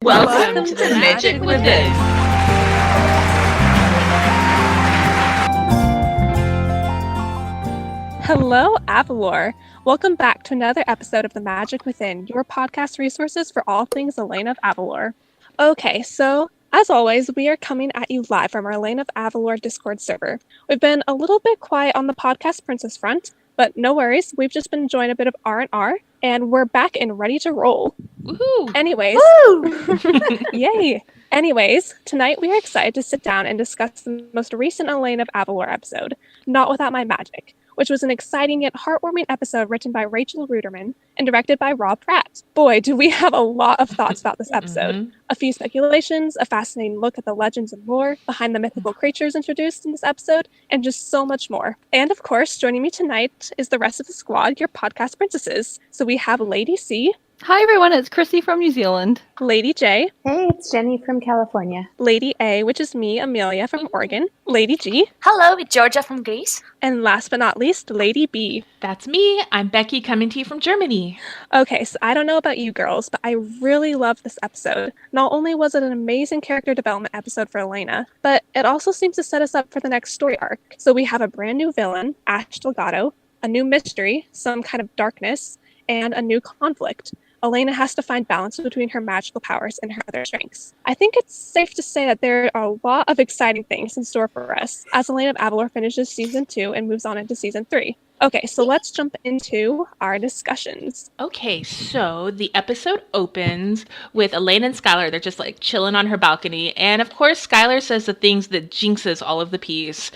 Welcome to the Magic Within. Hello, Avalor. Welcome back to another episode of The Magic Within, your podcast resources for all things Elena of Avalor. Okay, so as always, we are coming at you live from our Elena of Avalor Discord server. We've been a little bit quiet on the podcast princess front, but no worries, we've just been enjoying a bit of R&R, and we're back and ready to roll. Woohoo! Anyways, yay! Anyways, tonight we are excited to sit down and discuss the most recent Elena of Avalor episode, Not Without My Magic, which was an exciting yet heartwarming episode written by Rachel Ruderman and directed by Rob Pratt. Boy, do we have a lot of thoughts about this episode. A few speculations, a fascinating look at the legends and lore behind the mythical creatures introduced in this episode, and just so much more. And of course, joining me tonight is the rest of the squad, your podcast princesses. So we have Lady C. Hi everyone, it's Chrissy from New Zealand. Lady J. Hey, it's Jenny from California. Lady A, which is me, Amelia from Oregon. Lady G. Hello, it's Georgia from Greece. And last but not least, Lady B. That's me. I'm Becky, coming to you from Germany. Okay, so I don't know about you girls, but I really loved this episode. Not only was it an amazing character development episode for Elena, but it also seems to set us up for the next story arc. So we have a brand new villain, Ash Delgado, a new mystery, some kind of darkness, and a new conflict. Elena has to find balance between her magical powers and her other strengths. I think it's safe to say that there are a lot of exciting things in store for us as Elena of Avalor finishes Season 2 and moves on into Season 3. Okay, so let's jump into our discussions. Okay, so the episode opens with Elena and Skylar. They're just like chilling on her balcony. And of course, Skylar says the things that jinxes all of the peace.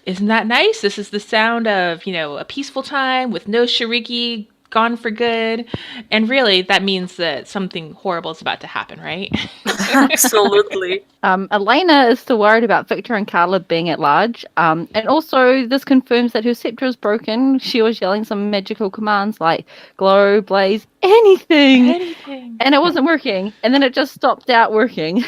Isn't that nice? This is the sound of, a peaceful time with no Shiriki, gone for good. And really, that means that something horrible is about to happen, right? Absolutely. Elena is still worried about Victor and Carla being at large. And also, this confirms that her scepter is broken. She was yelling some magical commands like glow, blaze, anything. And it wasn't working. And then it just stopped out working.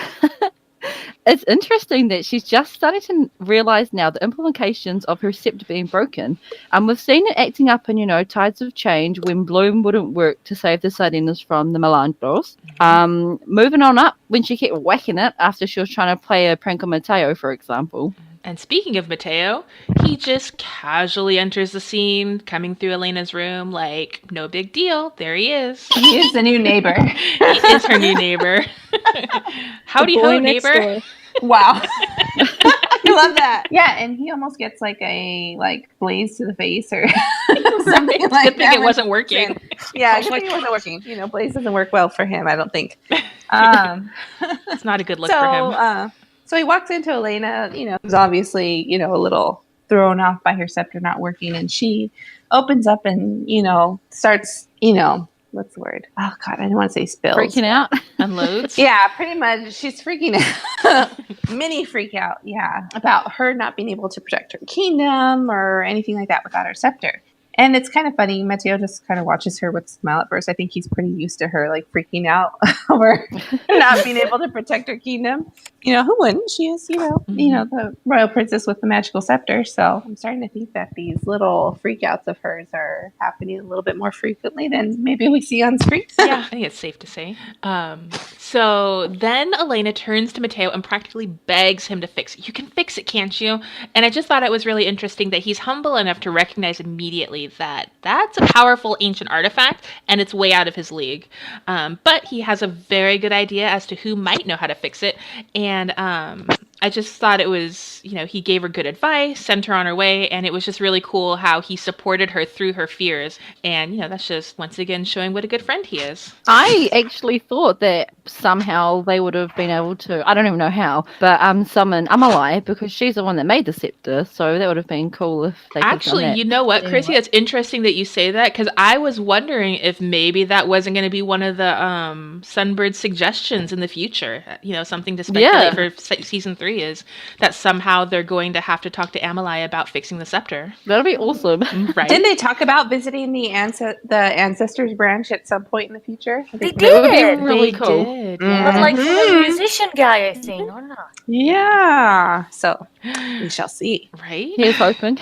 It's interesting that she's just starting to realize now the implications of her scepter being broken. We've seen it acting up in, Tides of Change when Bloom wouldn't work to save the Sardinas from the Melandros. Moving on up when she kept whacking it after she was trying to play a prank on Mateo, for example. And speaking of Mateo, he just casually enters the scene, coming through Elena's room like, no big deal. There he is. He is the new neighbor. He is her new neighbor. Howdy ho, neighbor. Wow. I love that. Yeah, and he almost gets like a blaze to the face or something like Good thing it wasn't working. Yeah, good thing it wasn't working. Blaze doesn't work well for him, I don't think. It's not a good look for him. So he walks into Elena, who's obviously, a little thrown off by her scepter not working. And she opens up and, starts, what's the word? Oh, God, I didn't want to say spills. Freaking out. Unloads. Yeah, pretty much. She's freaking out. Mini freak out, yeah. About her not being able to protect her kingdom or anything like that without her scepter. And it's kind of funny. Mateo just kind of watches her with a smile at first. I think he's pretty used to her freaking out over not being able to protect her kingdom. Who wouldn't? She is, the royal princess with the magical scepter. So I'm starting to think that these little freakouts of hers are happening a little bit more frequently than maybe we see on screen. Yeah, I think it's safe to say. So then Elena turns to Mateo and practically begs him to fix it. You can fix it, can't you? And I just thought it was really interesting that he's humble enough to recognize immediately that that's a powerful ancient artifact and it's way out of his league. But he has a very good idea as to who might know how to fix it. And I just thought it was, he gave her good advice, sent her on her way, and it was just really cool how he supported her through her fears. And, that's just, once again, showing what a good friend he is. I actually thought that somehow they would have been able to, I don't even know how, but summon Amalai because she's the one that made the scepter, so that would have been cool if they could have done that. You know what, Chrissy? It's interesting that you say that, because I was wondering if maybe that wasn't going to be one of the Sunbird suggestions in the future, something to speculate for Season 3. theory is that somehow they're going to have to talk to Amalai about fixing the scepter. That'll be awesome. Right? Didn't they talk about visiting the ancestors branch at some point in the future? I They think That would be did. really They cool. did, But yeah. like for the musician guy, I think, or not? Yeah. So we shall see. Right? Here's hoping.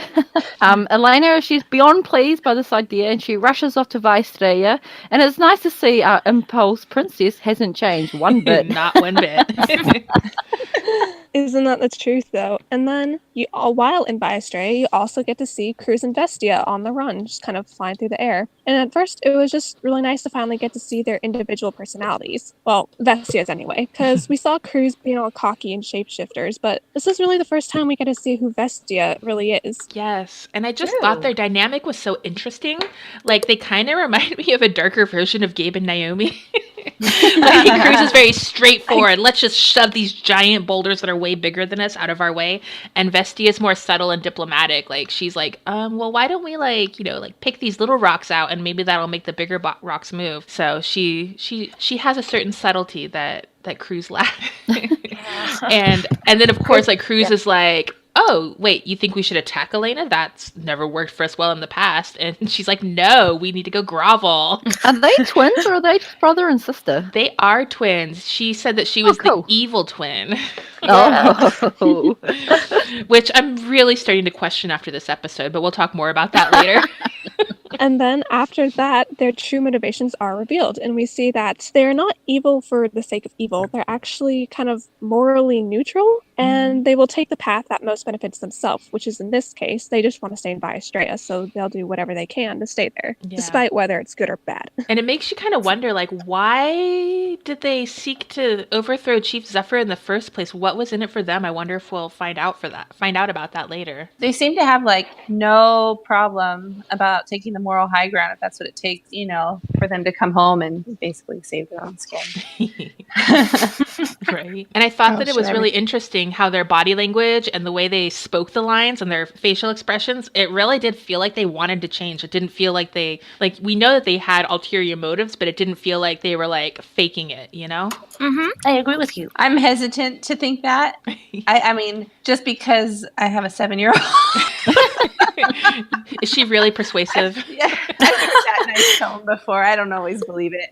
Elena, she's beyond pleased by this idea and she rushes off to Vaistreya. And it's nice to see our impulse princess hasn't changed one bit. Not one bit. Isn't that the truth, though? And then, while in Biostray, you also get to see Cruz and Vestia on the run, just kind of flying through the air. And at first, it was just really nice to finally get to see their individual personalities. Well, Vestia's anyway, because we saw Cruz being all cocky and shapeshifters, but this is really the first time we get to see who Vestia really is. Yes, and I just thought their dynamic was so interesting. Like, they kind of remind me of a darker version of Gabe and Naomi. Like, Cruz is very straightforward. Let's just shove these giant boulders that are way bigger than us out of our way. And Vestia is more subtle and diplomatic. Like, she's like, well, why don't we, like, pick these little rocks out and maybe that'll make the bigger rocks move. So she has a certain subtlety that Cruz lacks. and then, of course, like, Cruz is like, oh, wait, you think we should attack Elena? That's never worked for us well in the past. And she's like, no, we need to go grovel. Are they twins or are they just brother and sister? They are twins. She said that she was cool. the evil twin. Oh. Which I'm really starting to question after this episode, but we'll talk more about that later. And then after that, their true motivations are revealed, and we see that they're not evil for the sake of evil. They're actually kind of morally neutral, and they will take the path that most benefits themselves, which is in this case, they just want to stay in Biostrea, so they'll do whatever they can to stay there, despite whether it's good or bad. And it makes you kind of wonder, like, why did they seek to overthrow Chief Zephyr in the first place? What was in it for them? I wonder if we'll find out about that later. They seem to have like no problem about taking the moral high ground if that's what it takes, for them to come home and basically save their own skin. Right. And I thought that it was really interesting how their body language and the way they spoke the lines and their facial expressions, it really did feel like they wanted to change. It didn't feel like we know that they had ulterior motives, but it didn't feel like they were like faking it, I agree with you. I'm hesitant to think that. I mean, just because I have a 7-year-old. Is she really persuasive? Yeah, I've heard that nice tone before. I don't always believe it.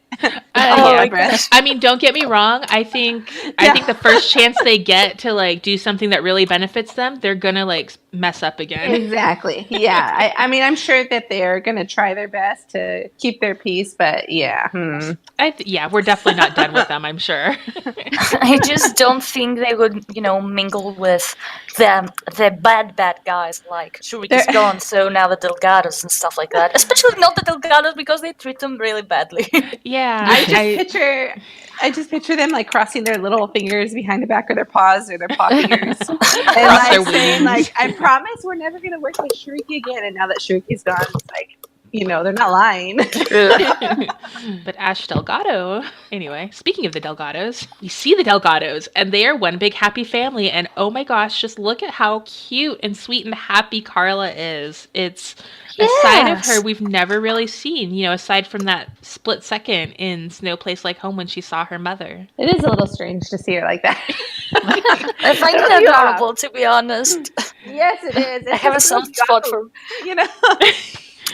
I mean, don't get me wrong. I think the first chance they get to like do something that really benefits them, they're gonna like mess up again. Exactly. Yeah. I mean, I'm sure that they're gonna try their best to keep their peace, but yeah. We're definitely not done with them, I'm sure. I just don't think they would, mingle with the bad guys like Shurika's gone, so now the Delgados and stuff like that. Especially not the Delgados because they treat them really badly. Yeah. I just picture them like crossing their little fingers behind the back of their paws or their paw fingers. And like saying like, I promise we're never gonna work with Shuriki again. And now that Shuriki's gone, it's like, they're not lying. But Ash Delgado. Anyway, speaking of the Delgados, we see the Delgados, and they are one big happy family. And oh my gosh, just look at how cute and sweet and happy Carla is. It's a side of her we've never really seen, aside from that split second in Snow Place Like Home when she saw her mother. It is a little strange to see her like that. I find it adorable, to be honest. Yes, it is. I have a soft spot for,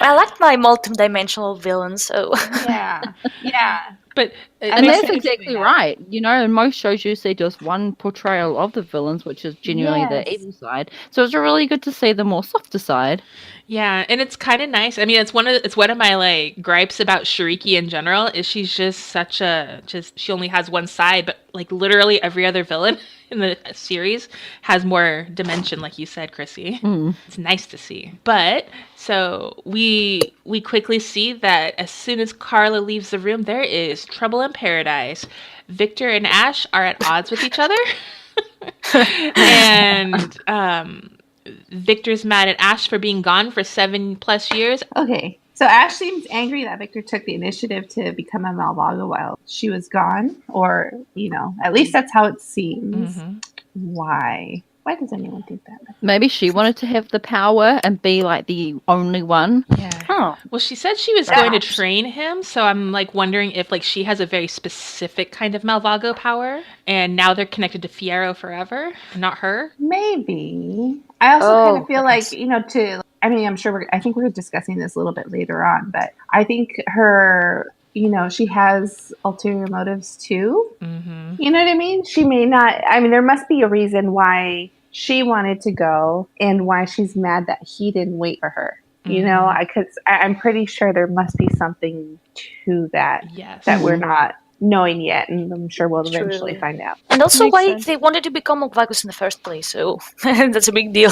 I like my multi-dimensional villains, so... Yeah. But and that's exactly right. In most shows you see just one portrayal of the villains, which is genuinely the evil side. So it's really good to see the more softer side. Yeah, and it's kind of nice. I mean, it's one of my like gripes about Shuriki in general is she's just she only has one side, but like literally every other villain in the series has more dimension, like you said, Chrissy. It's nice to see. But so we quickly see that as soon as Carla leaves the room, there is trouble in paradise. Victor and Ash are at odds with each other. And Victor's mad at Ash for being gone for 7+ years. Okay. So Ash seems angry that Victor took the initiative to become a Malvaga while she was gone. Or, at least that's how it seems. Mm-hmm. Why? Why does anyone think that? Maybe she wanted to have the power and be like the only one. Yeah. Oh, Well, she said she was going to Perhaps. train him, so I'm like wondering if like she has a very specific kind of Malvago power, and now they're connected to Fierro forever, not her. Maybe. I also kind of feel like, perhaps. I mean, I think we're discussing this a little bit later on, but I think her, she has ulterior motives too. Mm-hmm. You know what I mean? She may not, I mean, there must be a reason why she wanted to go and why she's mad that he didn't wait for her. I'm pretty sure there must be something to that Yes. that we're not knowing yet, and I'm sure we'll eventually True. find out. And also Makes why sense. they wanted to become Malvagos in the first place, so that's a big deal.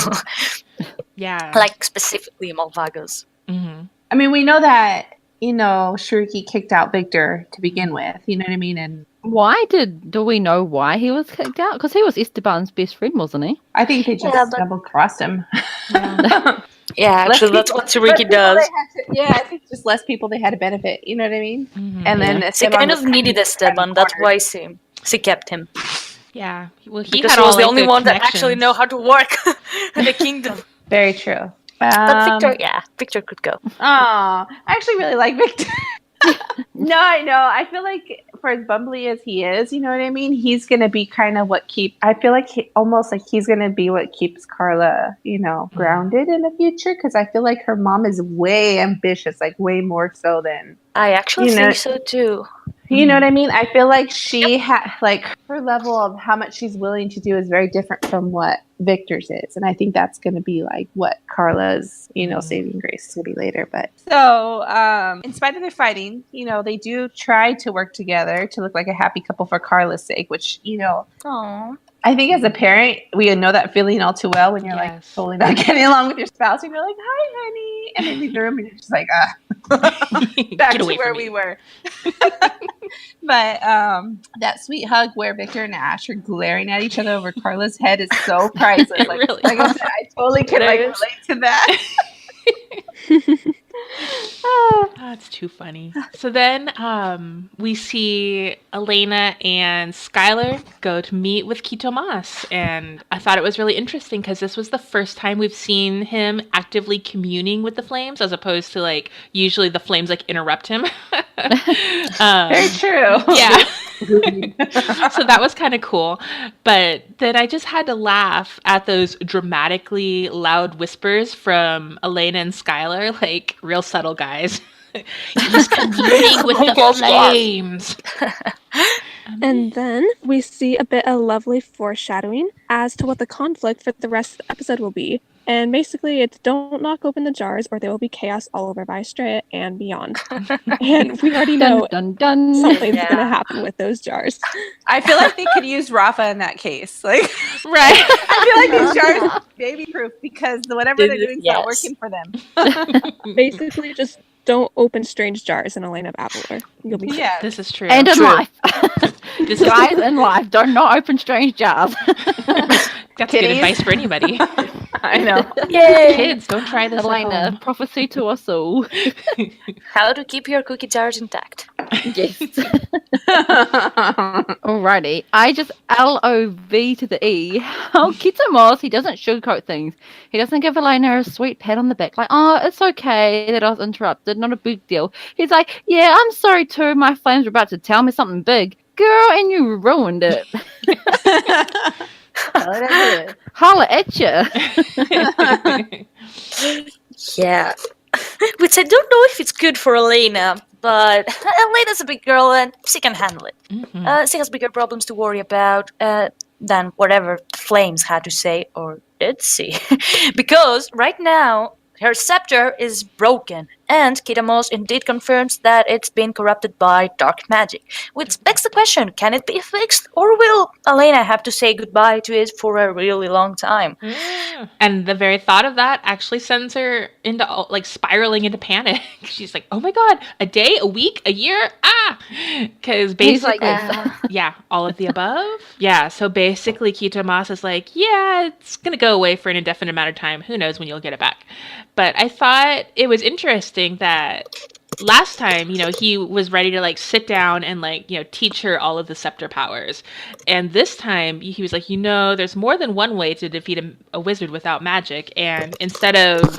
Yeah. Like, specifically Malvagos. Mm-hmm. I mean, we know that, Shuruki kicked out Victor to begin with, you know what I mean? And Why do we know why he was kicked out? Because he was Esteban's best friend, wasn't he? I think they just Yeah, but- double-crossed him. Yeah. Yeah, Less actually, that's people- what Tsuruki does. I think just less people they had to benefit, you know what I mean? Mm-hmm. And then Yeah. She Esteban kind was of needed Esteban, that's cornered. why she kept him. Yeah. Well, he Because had he was all the like, only one that actually connections. know how to work in the kingdom. Very true. But Victor could go. Oh, I actually really like Victor. No, I know. I feel like for as bumbly as he is, you know what I mean? He's going to be kind of I feel like almost like he's going to be what keeps Carla, grounded in the future. Because I feel like her mom is way ambitious, like way more so than, I actually You know- think so too. you know what I mean? I feel like she like her level of how much she's willing to do is very different from what Victor's is. And I think that's going to be like what Carla's, saving grace is going to be later. But so, in spite of their fighting, they do try to work together to look like a happy couple for Carla's sake, which, Aww. I think as a parent, we know that feeling all too well when you're like Yes. totally not getting along with your spouse and you're like, hi, honey. And they leave the room and you're just like, back Get to away where from we me. were. But that sweet hug where Victor and Ash are glaring at each other over Carla's head is so priceless. It Like, really like I said, I totally can It is. relate to that. Oh, it's too funny. So then we see Elena and Skylar go to meet with Kitomas. And I thought it was really interesting because this was the first time we've seen him actively communing with the flames as opposed to like usually the flames like interrupt him. Very true. Yeah. So that was kind of cool. But then I just had to laugh at those dramatically loud whispers from Elena and Skylar, like real subtle guys. He's communing with the Yes, yes. flames. And then we see a bit of lovely foreshadowing as to what the conflict for the rest of the episode will be. And basically, it's don't knock open the jars or there will be chaos all over Bystria and beyond. And we already know Dun dun dun. something's Yeah. going to happen with those jars. I feel like they could use Rafa in that case. Like, Right. I feel like these jars are baby proof because whatever they're doing is not Yes. working for them. Basically, just don't open strange jars in Elena of Avalor. You'll be fine. Yeah. This is true. And in True. life. This is Guys in life, don't not open strange jars. that's good Kitties. advice for anybody. I know. Yay! Kids, don't try this at Elena, home. prophecy to us all. How to keep your cookie jars intact. Yes. Alrighty. I just LOV to the E. Oh, Kitamos, he doesn't sugarcoat things. He doesn't give Elena a sweet pat on the back like, oh, it's okay that I was interrupted, not a big deal. He's like, yeah, I'm sorry too, my flames were about to tell me something big. Girl, and you ruined it. Holla at ya. Yeah. Which I don't know if it's good for Elena, but Elena's a big girl and she can handle it. Mhm. She has bigger problems to worry about than whatever Flames had to say, or did she? Because right now, her scepter is broken, and Kitamos indeed confirms that it's been corrupted by dark magic. Which begs the question, can it be fixed, or will Elena have to say goodbye to it for a really long time? Yeah. And the very thought of that actually sends her into like spiraling into panic. She's like, "Oh my god, a day, a week, a year, because He's like, basically, yeah, all of the above. Yeah, so basically, Kitomas is like, yeah, it's gonna go away for an indefinite amount of time. Who knows when you'll get it back? But I thought it was interesting that last time, he was ready to like sit down and like, teach her all of the scepter powers. And this time he was like, there's more than one way to defeat a wizard without magic. And instead of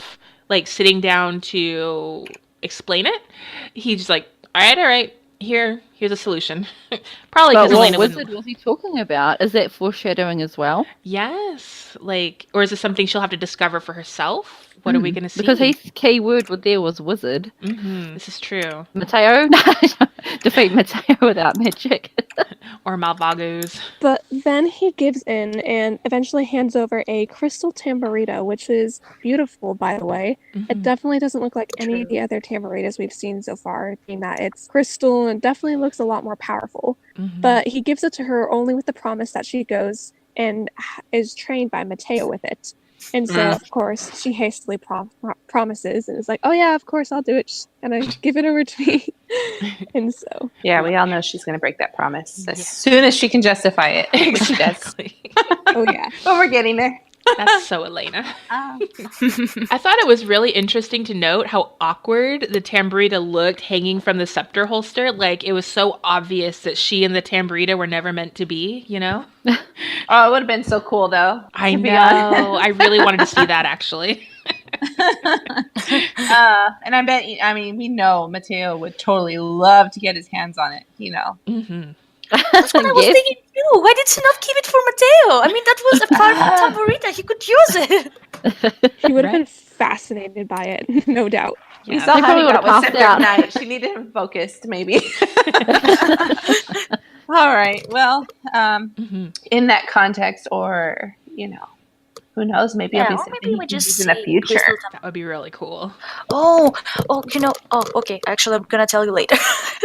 like sitting down to explain it, he's just like, all right, here's a solution. Probably But because what Elena wizard was he talking about? Is that foreshadowing as well? Yes, like, or is this something she'll have to discover for herself? What are we going to see? Because his key word there was wizard. This is true. Mateo? Defeat Mateo without magic. Or Malvagos. But then he gives in and eventually hands over a crystal tamburita, which is beautiful, by the way. It definitely doesn't look like any of the other tamburitas we've seen so far, being that it's crystal and definitely looks a lot more powerful. But he gives it to her only with the promise that she goes and is trained by Mateo with it. And so, of course, she hastily promises and is like, oh yeah, of course, I'll do it. And I give it over to me. And so. Yeah, we all know she's going to break that promise as soon as she can justify it. Exactly. Oh yeah. But we're getting there. That's so Elena. I thought it was really interesting to note how awkward the tamburita looked hanging from the scepter holster. Like, it was so obvious that she and the tamburita were never meant to be, you know? Oh, it would have been so cool, though. I know. I really wanted to see that, actually. And I bet, we know Mateo would totally love to get his hands on it, you know. That's what I was thinking too. Why did she not keep it for Mateo? I mean, that was a powerful tamburita. He could use it. He would have been fascinated by it, no doubt. We saw how he got with Scepter Knight. She needed him focused, maybe. All right. Well, in that context, or, who knows? Maybe it'll be something maybe we just in the future. That would be really cool. Okay. Actually, I'm gonna tell you later.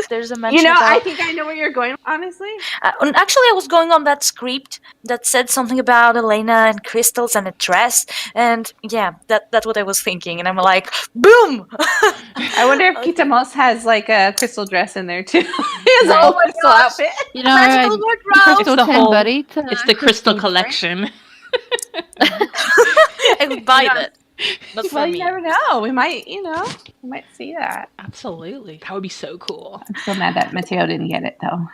There's a mention. I think I know where you're going. Honestly, actually, I was going on that script that said something about Elena and crystals and a dress, and yeah, that's what I was thinking. And I'm like, boom! I wonder if Kitamos has like a crystal dress in there too. He has a whole crystal outfit. Magical wardrobe. It's the crystal collection. I would buy that. Well, you never know. We might, see that. Absolutely. That would be so cool. I'm so mad that Mateo didn't get it, though.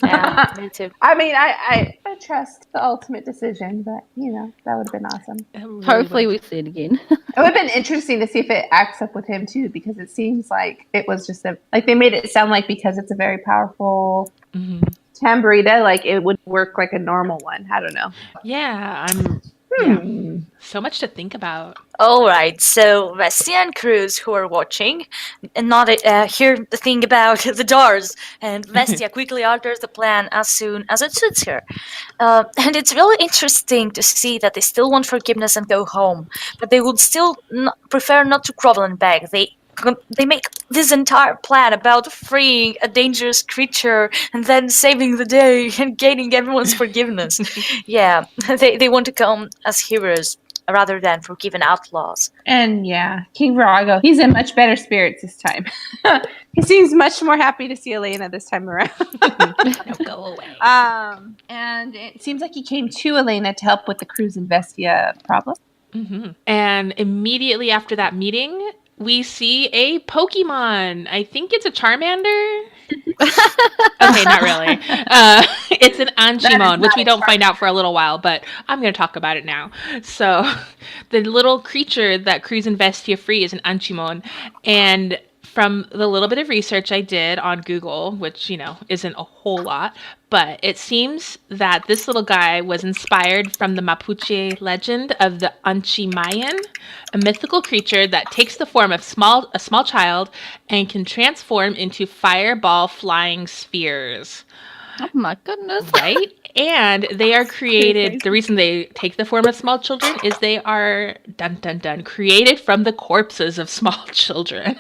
Yeah, me too. I trust the ultimate decision, but, that would have been awesome. Hopefully we see it again. It would have been interesting to see if it acts up with him, too, because it seems like it was just they made it sound like because it's a very powerful tamburita, like it would work like a normal one. I don't know. Yeah, so much to think about. All right, so Vestia and Cruz, who are watching, and not hear the thing about the doors, and Vestia quickly alters the plan as soon as it suits her. And it's really interesting to see that they still want forgiveness and go home, but they would still prefer not to grovel and beg. They make this entire plan about freeing a dangerous creature and then saving the day and gaining everyone's forgiveness. Yeah, they want to come as heroes rather than forgiven outlaws. And King Virago, he's in much better spirits this time. He seems much more happy to see Elena this time around. Go away. And it seems like he came to Elena to help with the Cruz and Vestia problem. And immediately after that meeting, we see a Pokemon. I think it's a Charmander. Okay, not really. It's an Anchimon, which we don't find out for a little while, but I'm going to talk about it now. So, the little creature that Cruz and Vestia free is an Anchimon, and from the little bit of research I did on Google, which, isn't a whole lot, but it seems that this little guy was inspired from the Mapuche legend of the Anchimayan, a mythical creature that takes the form of a small child and can transform into fireball flying spheres. Oh my goodness. Right? And they are created, the reason they take the form of small children is they are, created from the corpses of small children.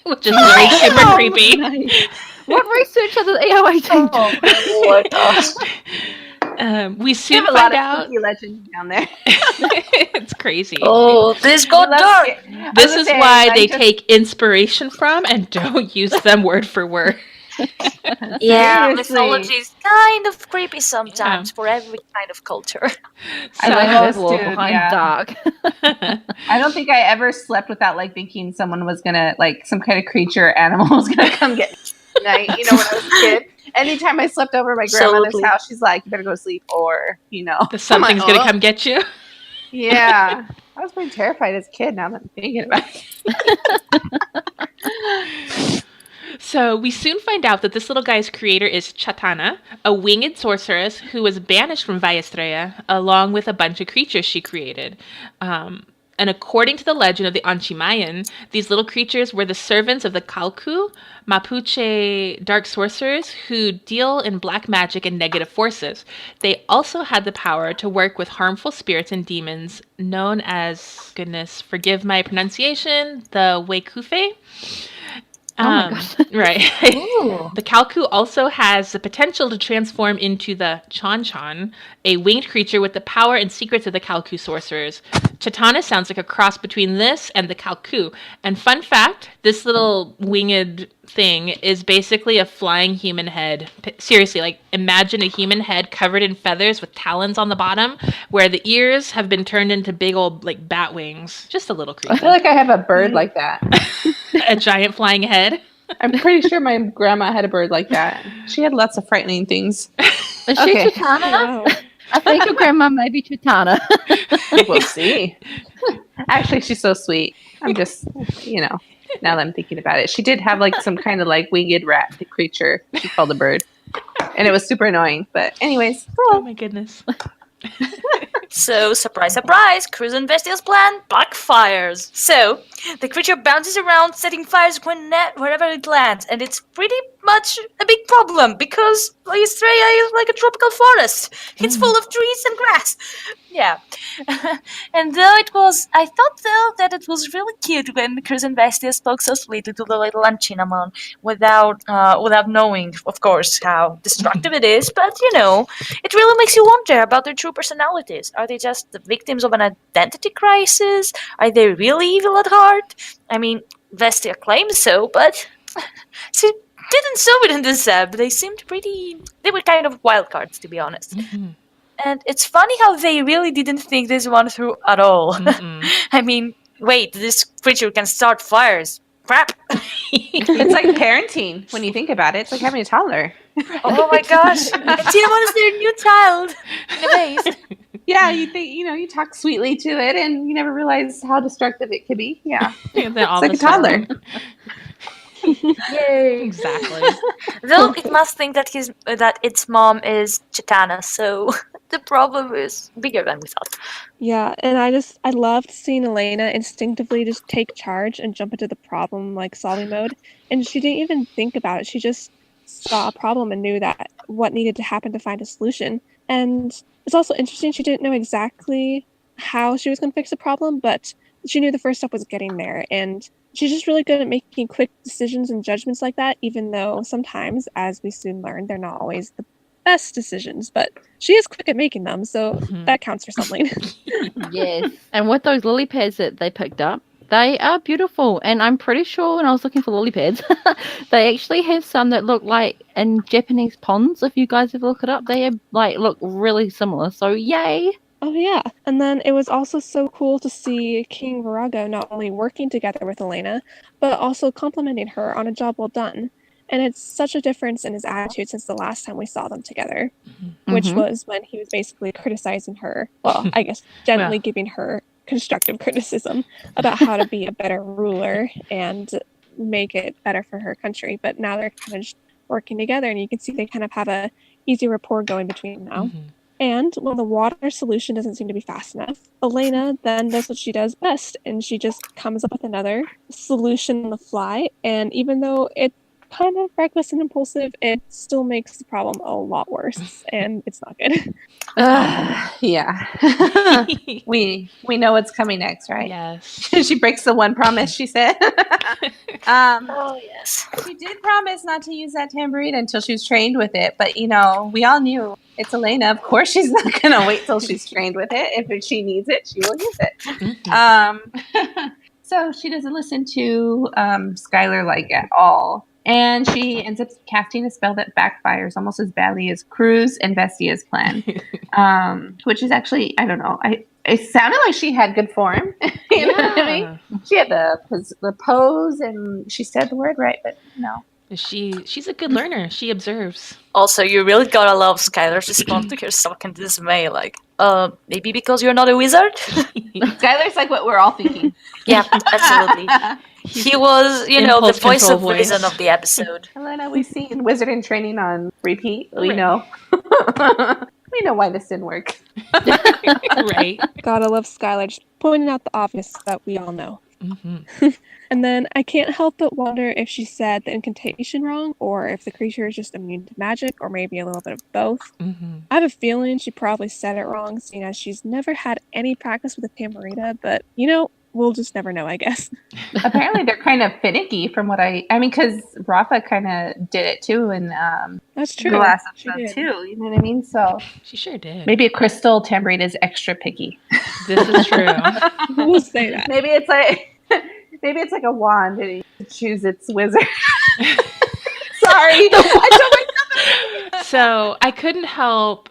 Which is really super creepy. Nice. What research has the AOA team we soon find out. Legend down there. It's crazy. Oh, this got dark. This is why they take inspiration from and don't use them word for word. Yeah, mythology is kind of creepy sometimes for every kind of culture. I like this wall behind dark. I don't think I ever slept without thinking someone was gonna some kind of creature or animal was gonna come get me at night. When I was a kid. Anytime I slept over at my grandmother's house, she's like, "You better go to sleep," or something's gonna come get you. Yeah. I was pretty terrified as a kid now that I'm thinking about it. So we soon find out that this little guy's creator is Chatana, a winged sorceress who was banished from Vaestreya, along with a bunch of creatures she created. And according to the legend of the Anchimayan, these little creatures were the servants of the Calcu, Mapuche dark sorcerers who deal in black magic and negative forces. They also had the power to work with harmful spirits and demons known as, goodness, forgive my pronunciation, the Wekufe. Oh my god. Right. Ooh. The Calcu also has the potential to transform into the Chan, a winged creature with the power and secrets of the Calcu sorcerers. Chatana sounds like a cross between this and the Calcu. And fun fact, this little winged thing is basically a flying human head. Seriously, like imagine a human head covered in feathers with talons on the bottom, where the ears have been turned into big old like bat wings. Just a little I creepy. feel like I have a bird like that. A giant flying head. I'm pretty sure my grandma had a bird like that. She had lots of frightening things. Is she Okay. Chitana? Wow. I think your grandma may be Chitana. We'll see. Actually, she's so sweet. I'm just, now that I'm thinking about it. She did have like some kind of like winged rat creature she called a bird. And it was super annoying. But anyways, Oh my goodness. So, surprise, surprise, Cruz and Bestia's plan backfires. So, the creature bounces around, setting fires wherever it lands, and it's pretty much a big problem because Estrella is like a tropical forest. It's full of trees and grass. Yeah. And I thought though that it was really cute when Cruz and Bestia spoke so sweetly to the little Anchinamon without knowing, of course, how destructive it is, but it really makes you wonder about their true personalities. Are they just the victims of an identity crisis? Are they really evil at heart? I mean, Vestia claims so, but she didn't show it in this ep. They were kind of wild cards, to be honest. And it's funny how they really didn't think this one through at all. I mean, wait, this creature can start fires. Crap. it's like parenting when you think about it. It's like having a toddler. Oh my gosh. Cinnamon is their new child. In a maze. Yeah, you think, you talk sweetly to it and you never realize how destructive it could be. Yeah. It's It's like a toddler. Yay. Exactly. Though it must think that its mom is Chitana, so the problem is bigger than we thought. Yeah, and I loved seeing Elena instinctively just take charge and jump into the problem like solving mode. And she didn't even think about it. She just saw a problem and knew that what needed to happen to find a solution. And it's also interesting she didn't know exactly how she was going to fix the problem, but she knew the first step was getting there. And she's just really good at making quick decisions and judgments like that, even though sometimes, as we soon learn, they're not always the best decisions, but she is quick at making them, so that counts for something. Yes. And with those lily pads that they picked up, they are beautiful. And I'm pretty sure when I was looking for lily pads, they actually have some that look like in Japanese ponds. If you guys have looked it up, they look really similar. So yay. Oh yeah, and then it was also so cool to see King Virago not only working together with Elena, but also complimenting her on a job well done. And it's such a difference in his attitude since the last time we saw them together, which was when he was basically criticizing her. Well, I guess gently giving her constructive criticism about how to be a better ruler and make it better for her country. But now they're kind of just working together, and you can see they kind of have a easy rapport going between them now. And when the water solution doesn't seem to be fast enough, Elena then does what she does best, and she just comes up with another solution on the fly. And even though it's kind of reckless and impulsive, it still makes the problem a lot worse, and it's not good. Yeah. we know what's coming next, right? Yes. She breaks the one promise she said. Oh, yes. She did promise not to use that tambourine until she was trained with it, but we all knew it's Elena. Of course, she's not going to wait till she's trained with it. If she needs it, she will use it. So she doesn't listen to Skylar like at all. And she ends up casting a spell that backfires almost as badly as Cruz and Vestia's plan, which is actually, I don't know. It sounded like she had good form. You know what I mean? She had the pose and she said the word right, but no. She's a good learner. She observes. Also, you really gotta love Skylar's response to her shock and dismay. Like, maybe because you're not a wizard? Skylar's like what we're all thinking. Yeah, absolutely. He was, the Impulse voice control of reason voice. of the episode. Elena, we've seen Wizard in Training on repeat. We Right. know. We know why this didn't work. Right. Gotta love Skylar just pointing out the obvious that we all know. Mm-hmm. And then I can't help but wonder if she said the incantation wrong, or if the creature is just immune to magic, or maybe a little bit of both. Mm-hmm. I have a feeling she probably said it wrong, seeing as she's never had any practice with a tambourita, but we'll just never know, I guess. Apparently, they're kind of finicky from what I mean, because Rafa kind of did it too in That's true. the last She episode did. too. You know what I mean? So She sure did. maybe a crystal tambourine is extra picky. This is true. We'll say that. Maybe it's like a wand and you choose its wizard. Sorry, I told myself. So I couldn't help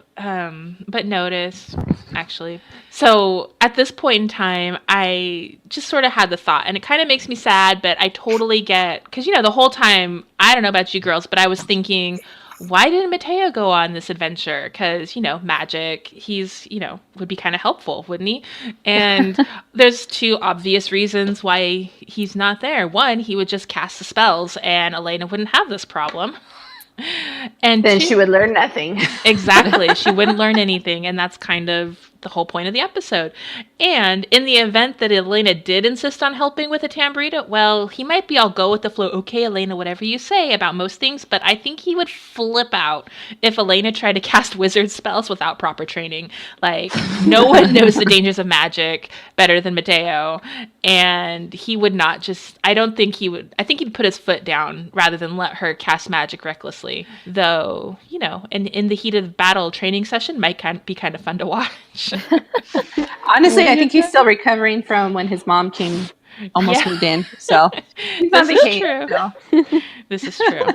but notice, actually. So at this point in time, I just sort of had the thought, and it kind of makes me sad, but I totally get, because, the whole time, I don't know about you girls, but I was thinking, why didn't Mateo go on this adventure? Because, magic, he's, would be kind of helpful, wouldn't he? And there's two obvious reasons why he's not there. One, he would just cast the spells, and Elena wouldn't have this problem. And Then two, she would learn nothing. exactly. She wouldn't learn anything, and that's kind of the whole point of the episode. And in the event that Elena did insist on helping with a tambourita, well, he might be all go with the flow. Okay, Elena, whatever you say about most things, but I think he would flip out if Elena tried to cast wizard spells without proper training. Like, no one knows the dangers of magic better than Mateo, and he would not just, I think he'd put his foot down rather than let her cast magic recklessly. Though, in the heat of battle, training session might be kind of fun to watch. Honestly, I think he's still recovering from when his mom almost moved in. So he's on This is vacation. true. So. This is true.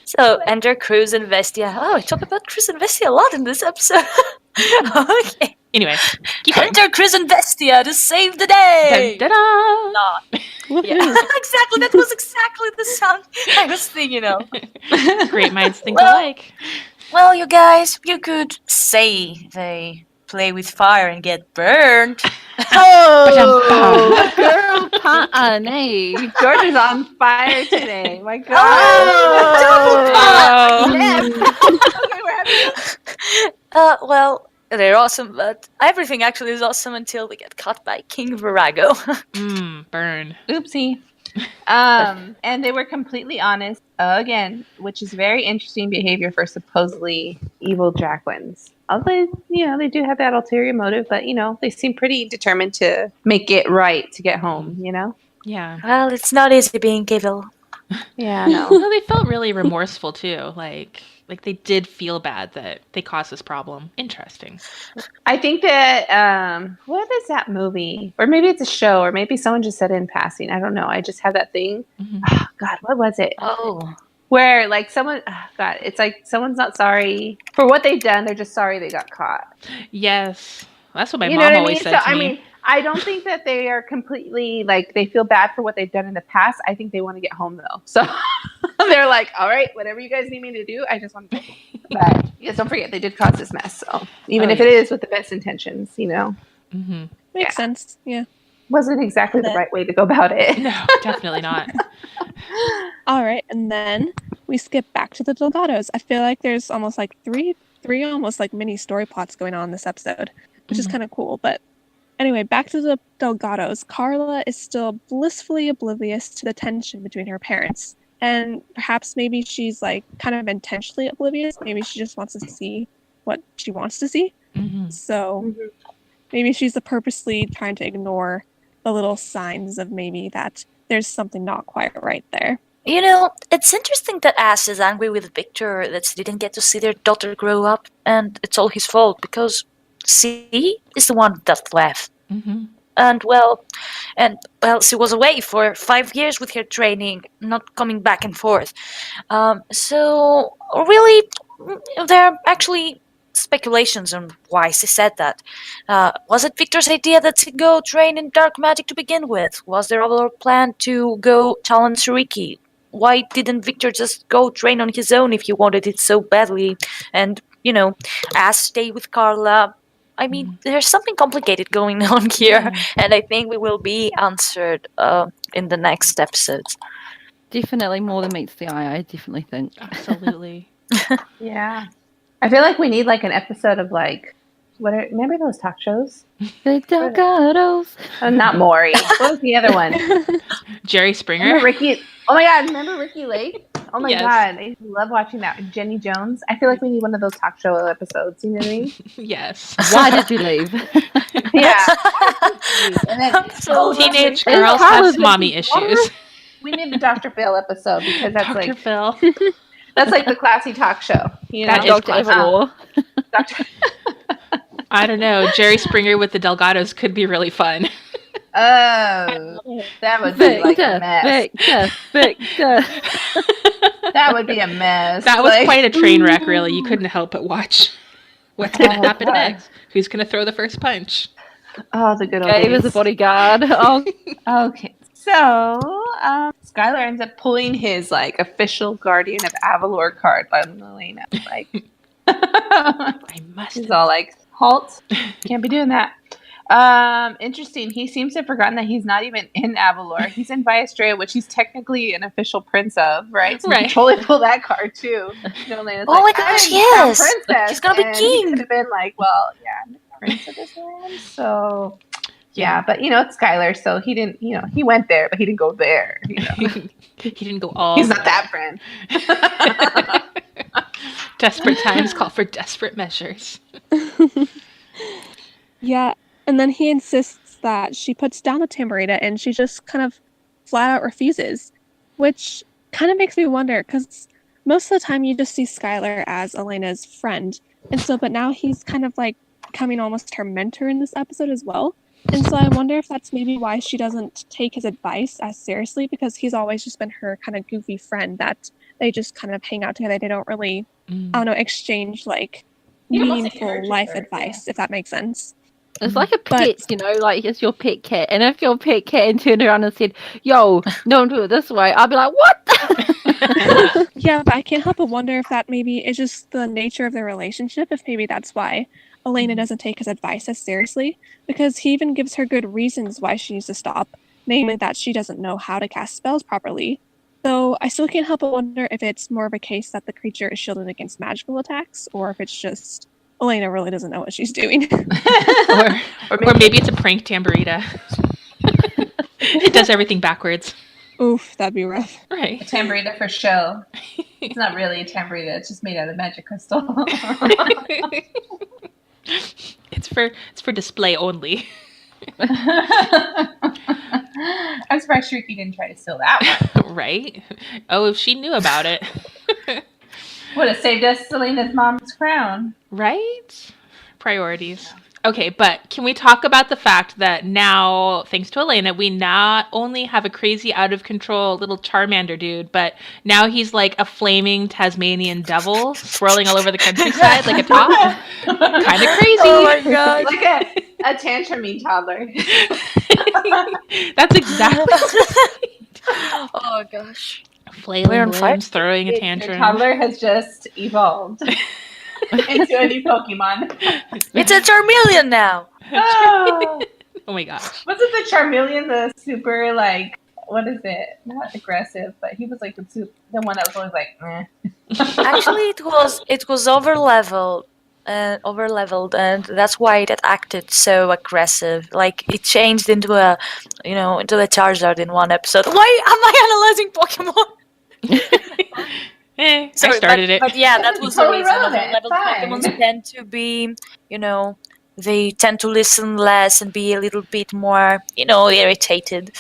So, enter Cruz and Vestia. Oh, we talk about Cruz and Vestia a lot in this episode. Okay. Anyway, keep going. Enter Cruz and Vestia to save the day! Dun, da-da! Yeah, exactly. That was exactly the sound I was thinking of. Great minds think Well- alike. Well, you guys, you could say they play with fire and get burned. Oh, girl, honey. George is on fire today. My God. Okay, we're having Well, they're awesome, but everything actually is awesome until they get caught by King Virago. Burn. Oopsie. And they were completely honest again, which is very interesting behavior for supposedly evil Jacquelines. Although, they do have that ulterior motive, but, they seem pretty determined to make it right to get home, Yeah. Well, it's not easy being evil. Yeah, no. Well, they felt really remorseful too. Like they did feel bad that they caused this problem. Interesting. I think that, what is that movie? Or maybe it's a show, or maybe someone just said it in passing. I don't know. I just have that thing. Mhm. Oh, God, what was it? Oh. Where, like, God, it's like someone's not sorry for what they've done. They're just sorry they got caught. Yes. That's what my You mom know what I always mean? said So, to me. I don't think that they are completely, like, they feel bad for what they've done in the past. I think they want to get home, though. So they're like, all right, whatever you guys need me to do, I just want to go. But, yes, don't forget, they did cause this mess. So even if it is with the best intentions, Mm-hmm. Makes sense. Yeah. wasn't exactly the right way to go about it. No, definitely not. All right, and then we skip back to the Delgados. I feel like there's almost like three almost like mini story plots going on in this episode, which is kind of cool. But anyway, back to the Delgados. Carla is still blissfully oblivious to the tension between her parents. And perhaps maybe she's like kind of intentionally oblivious. Maybe she just wants to see what she wants to see. Mm-hmm. So maybe she's purposely trying to ignore the little signs of maybe that there's something not quite right there. It's interesting that Ash is angry with Victor that she didn't get to see their daughter grow up, and it's all his fault because she is the one that left. Mm-hmm. And she was away for 5 years with her training, not coming back and forth. So really, there are actually speculations on why she said that. Was it Victor's idea that she go train in dark magic to begin with? Was there other plan to go challenge Shuriki? why didn't Victor just go train on his own if he wanted it so badly? And, Ash stay with Carla. I mean, there's something complicated going on here, and I think we will be answered in the next episodes. Definitely more than meets the eye, I definitely think. Absolutely. Yeah. I feel like we need like an episode of like, remember those talk shows? The Delgados. Not Maury. What was the other one? Jerry Springer. Remember Ricky? Oh my God! Remember Ricky Lake? Oh my Yes. God! I love watching that. Jenny Jones. I feel like we need one of those talk show episodes. You know what I mean? Yes. Why did you leave? Yeah. And then Teenage girls have mommy issues. We need the Dr. Phil episode because that's Dr. like Phil. that's like the classy talk show. You know? That is Dr. classic. Avalor. Dr. I don't know. Jerry Springer with the Delgados could be really fun. Oh, that would be like a mess. Victor. That would be a mess. That was Like, quite a train wreck, really. You couldn't help but watch. What's going to happen next? Who's going to throw the first punch? Oh, the good old Dave days. is a bodyguard. Oh, Okay. So, Skylar ends up pulling his like official Guardian of Avalor card on Elena. Like, I must. he's all like, "Halt! Can't be doing that." Interesting. He seems to have forgotten that he's not even in Avalor. He's in Viastrea, which he's technically an official prince of, right? So he Right. can totally pull that card too. Elena's Oh like, my gosh, "I'm yes! crown princess." He's gonna be And king. He could have been like, "Well, yeah, I'm the prince of this land." So. Yeah, but it's Skylar, so he didn't, he went there, but he didn't go there. He didn't go all. He's not that friend. Desperate times call for desperate measures. Yeah, and then he insists that she puts down the tambourita and she just kind of flat out refuses, which kind of makes me wonder because most of the time you just see Skylar as Elena's friend, and so but now he's kind of like becoming almost her mentor in this episode as well. And so I wonder if that's maybe why she doesn't take his advice as seriously, because he's always just been her kind of goofy friend that they just kind of hang out together. They don't really, I don't know, exchange like He almost meaningful encourages life her, advice, if that makes sense. it's like a But- pet, like it's your pet cat. And if your pet cat and turned around and said, "Yo, don't do it this way," I'll be like, "What?" Yeah, but I can't help but wonder if that maybe is just the nature of their relationship, if maybe that's why Elena doesn't take his advice as seriously, because he even gives her good reasons why she needs to stop, namely that she doesn't know how to cast spells properly. So I still can't help but wonder if it's more of a case that the creature is shielded against magical attacks, or if it's just Elena really doesn't know what she's doing. or maybe it's a prank tambourita. It does everything backwards. Oof, that'd be rough. Right. Tambourita for show. It's not really a tambourita. It's just made out of magic crystal. It's for display only. I'm surprised Shrieky didn't try to steal that one. Right? Oh, if she knew about it. Would have saved us Selena's mom's crown. Right? Priorities. Okay, but can we talk about the fact that now, thanks to Elena, we not only have a crazy, out of control little Charmander dude, but now he's like a flaming Tasmanian devil swirling all over the countryside like a top. Kind of crazy. Oh my god. Like a tantruming toddler. That's exactly Oh gosh. flailing We're on fire. limbs, throwing a The tantrum. toddler has just evolved into a new Pokemon. It's a Charmeleon now. Oh. Oh my gosh. Wasn't the Charmeleon the super, like, what is it? Not aggressive, but he was like the one that was always like, meh. Actually, it was overleveled, and that's why it acted so aggressive. Like it changed into a Charizard in one episode. Why am I analyzing Pokemon? I Sorry, started it. But yeah, that was the Totally reason. relevant, Overleveled fine. Pokemon tend to be, they tend to listen less and be a little bit more, irritated.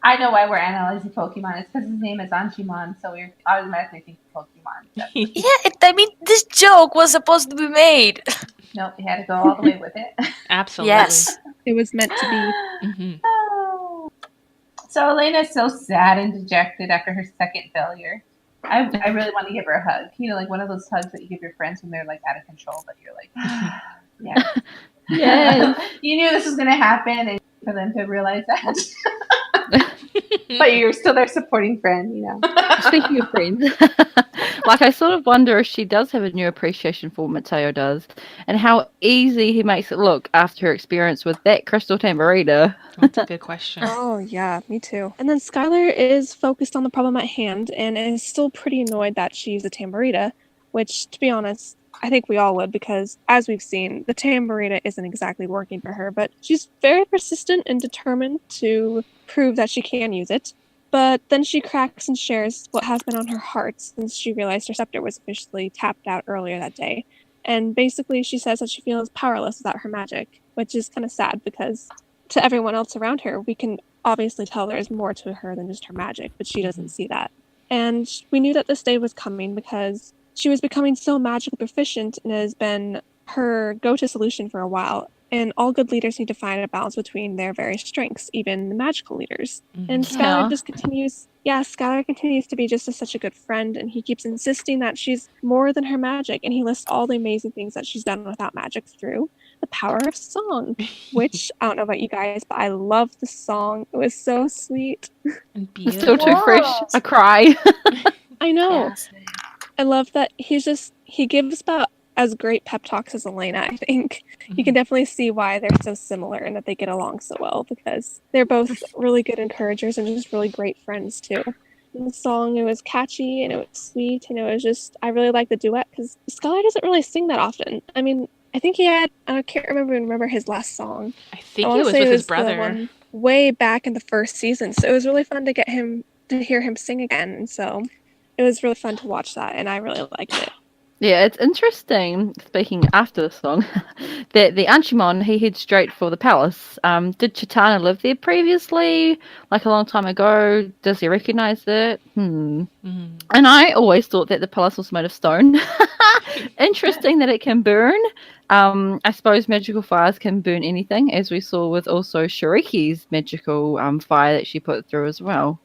I know why we're analyzing Pokemon. It's because his name is Anshimon, so we're automatically thinking Pokemon. Yeah, this joke was supposed to be made. Nope, we had to go all the way with it. Absolutely. Yes. It was meant to be. Mhm. Oh. So Elena's so sad and dejected after her second failure. I really want to give her a hug. Like one of those hugs that you give your friends when they're like out of control, but you're like, yeah. Yes. You knew this was going to happen, and for them to realize that. But you're still their supporting friend, you know. Speaking of friends, like I sort of wonder if she does have a new appreciation for what Mateo does, and how easy he makes it look after her experience with that crystal tambourina. That's a good question. Oh, yeah, me too. And then Skylar is focused on the problem at hand and is still pretty annoyed that she used a tambourina, which, to be honest, I think we all would because, as we've seen, the tambourina isn't exactly working for her, but she's very persistent and determined to prove that she can use it. But then she cracks and shares what has been on her heart since she realized her scepter was officially tapped out earlier that day. And basically, she says that she feels powerless without her magic, which is kind of sad because to everyone else around her, we can obviously tell there's more to her than just her magic, but she doesn't see that. And we knew that this day was coming because she was becoming so magically proficient and has been her go-to solution for a while. And all good leaders need to find a balance between their various strengths, even the magical leaders. And Skylar just continues, Skylar continues to be just such a good friend, and he keeps insisting that she's more than her magic, and he lists all the amazing things that she's done without magic through the power of song, which I don't know about you guys, but I love the song. It was so sweet. And It's still too fresh. Yes. I cry. I know. Yes. I love that he gives about as great pep talks as Elena, I think. You can definitely see why they're so similar and that they get along so well because they're both really good encouragers and just really great friends too. And the song, it was catchy and it was sweet and it was just, I really like the duet because Skylar doesn't really sing that often. I mean, I think he had, I can't remember his last song. I think I it wanna was say with his the brother. one way back in the first season. So it was really fun to hear him sing again. And so it was really fun to watch that and I really liked it. Yeah, it's interesting, speaking after the song, that the Anchimon, he heads straight for the palace. Did Chitana live there previously, like a long time ago? Does he recognize it? And I always thought that the palace was made of stone. Interesting that it can burn. I suppose magical fires can burn anything, as we saw with also Shuriki's magical fire that she put through as well.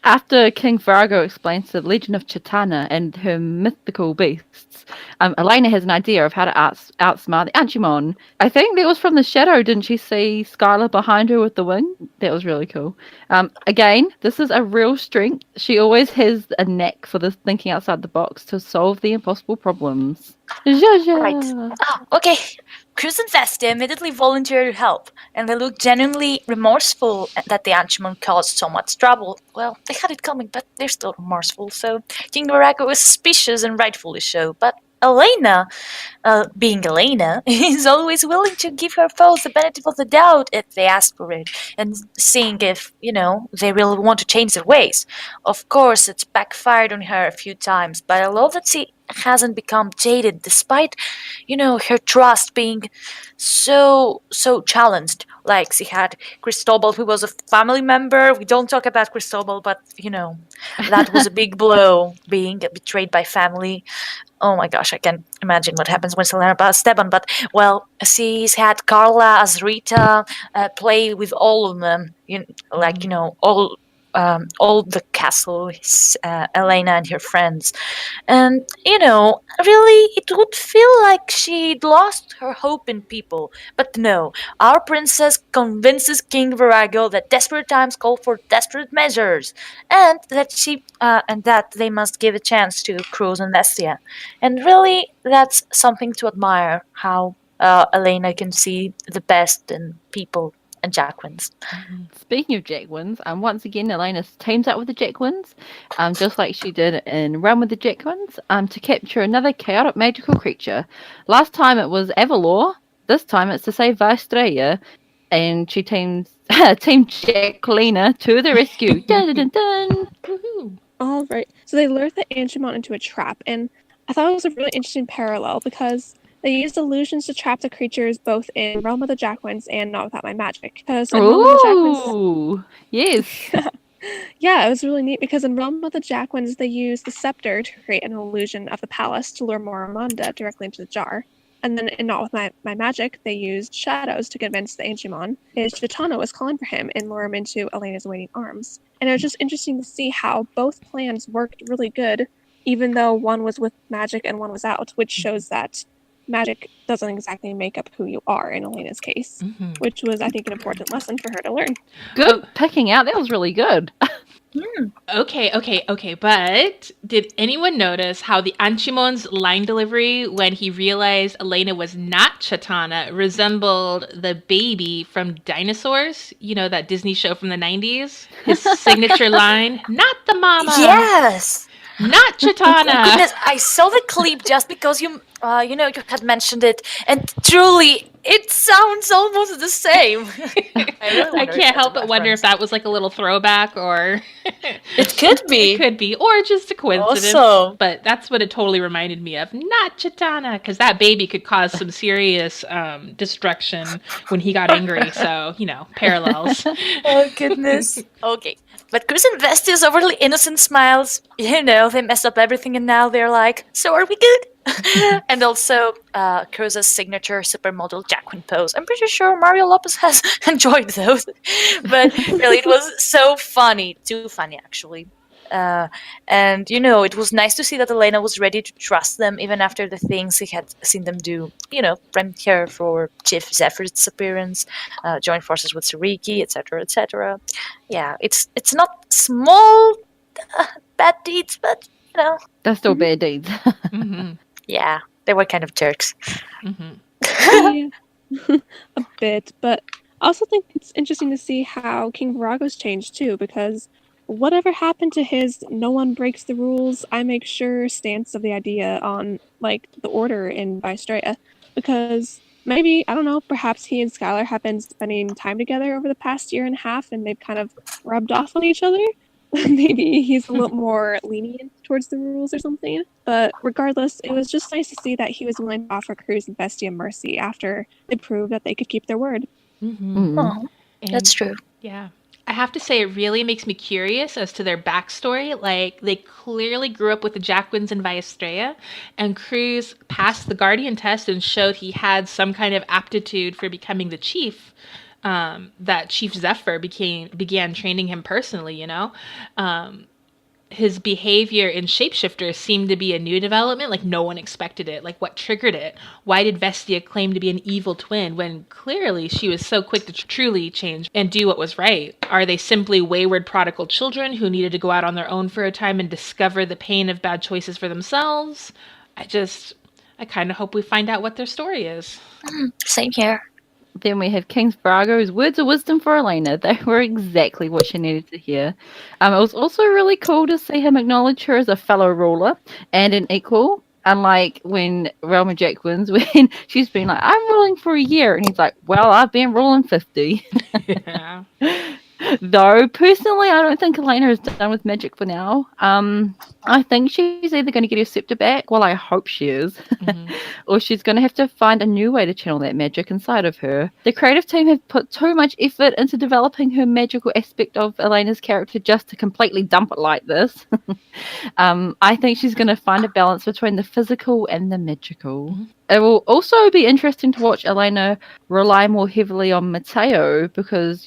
After King Virago explains the legend of Chitana and her mythical beasts, Elena has an idea of how to outsmart the Anchimon. I think that was from the shadow. Didn't she see Skylar behind her with the wing? That was really cool. Again, this is a real strength. She always has a knack for this thinking outside the box to solve the impossible problems. Right. Okay. Cruz and Zesty immediately volunteer to help, and they look genuinely remorseful that the Anchimon caused so much trouble. Well, they had it coming, but they're still remorseful, so King Virago was suspicious and rightfully so. But Elena, being Elena, is always willing to give her foes the benefit of the doubt if they ask for it, and seeing if, they really want to change their ways. Of course, it's backfired on her a few times, but I love that she hasn't become jaded despite, her trust being so challenged. Like she had Cristobal, who was a family member. We don't talk about Cristobal, but, that was a big blow, being betrayed by family. Oh my gosh, I can imagine what happens when Selena about Esteban. But, well, she's had Carla as Rita play with all of them. All the castle, Elena and her friends. And, really, it would feel like she'd lost her hope in people. But no, our princess convinces King Virago that desperate times call for desperate measures, and that they must give a chance to Cruz and Vestia. And really, that's something to admire, how Elena can see the best in people and Jacquins. Speaking of Jacquins, once again, Elena teams up with the Jacquins, just like she did in Realm with the Jacquins, to capture another chaotic magical creature. Last time it was Avalor. This time it's to save Vastraya, and she teams Team Jacquelina to the rescue. Dun, dun, dun, dun. Woohoo. All right. So they lured the Angemon into a trap, and I thought it was a really interesting parallel because they used illusions to trap the creatures both in Realm of the Jacquins and Not Without My Magic. Because in Realm of the Jacquins, Ooh, yes. yeah, it was really neat because in Realm of the Jacquins they used the scepter to create an illusion of the palace to lure Moramonda directly into the jar. And then in Not With My Magic, they used shadows to convince the Angemon his Chitana was calling for him and lure him into Elena's waiting arms. And it was just interesting to see how both plans worked really good, even though one was with magic and one was out, which shows that magic doesn't exactly make up who you are in Elena's case, which was, I think, an important lesson for her to learn. Good picking out. That was really good. Okay. But did anyone notice how the Anchimon's line delivery when he realized Elena was not Chitana resembled the baby from Dinosaurs? You know, that Disney show from the 90s? His signature line, not the mama. Yes. Not Chitana. Goodness, I saw the clip just because you had mentioned it, and truly, it sounds almost the same. I can't help but wonder if that was like a little throwback, or it could be. It could be, or just a coincidence. Also. But that's what it totally reminded me of. Not Chitana, because that baby could cause some serious destruction when he got angry. So, parallels. Oh, goodness. Okay. But Cruz and Vestia's overly innocent smiles, they messed up everything and now they're like, so are we good? And also Cruz's signature supermodel Jacqueline pose. I'm pretty sure Mario Lopez has enjoyed those. But really, it was so funny. Too funny, actually. And it was nice to see that Elena was ready to trust them even after the things he had seen them do. Prepare her for Chief Zephyr's disappearance, join forces with Sariki, etc., etc. Yeah, it's not small bad deeds, but They're still bad deeds. yeah, they were kind of jerks. Yeah, a bit, but I also think it's interesting to see how King Virago's changed too, because whatever happened to his no one breaks the rules, I make sure stance of the idea on, like, the order in Vystrea, because maybe, I don't know, perhaps he and Skylar have been spending time together over the past year and a half and they've kind of rubbed off on each other. Maybe he's a little more lenient towards the rules or something. But regardless, it was just nice to see that he was willing to offer Cruz and Bestia mercy after they proved that they could keep their word. Oh, that's true. Yeah. I have to say, it really makes me curious as to their backstory. Like, they clearly grew up with the Jacquins in Vystrea, and Cruz passed the Guardian test and showed he had some kind of aptitude for becoming the chief. That Chief Zephyr began training him personally, his behavior in Shapeshifter seemed to be a new development. Like, no one expected it. Like, what triggered it? Why did Vestia claim to be an evil twin when clearly she was so quick to truly change and do what was right? Are they simply wayward prodigal children who needed to go out on their own for a time and discover the pain of bad choices for themselves? I kind of hope we find out what their story is. Same here. Then we have King Virago's words of wisdom for Elena. They were exactly what she needed to hear. It was also really cool to see him acknowledge her as a fellow ruler and an equal, unlike when Realm of Jack wins, when she's been like, I'm ruling for a year. And he's like, well, I've been ruling 50. Yeah. Though, personally, I don't think Elena is done with magic for now. I think she's either going to get her scepter back, well, I hope she is, or she's going to have to find a new way to channel that magic inside of her. The creative team have put too much effort into developing her magical aspect of Elena's character just to completely dump it like this. I think she's going to find a balance between the physical and the magical. It will also be interesting to watch Elena rely more heavily on Mateo because,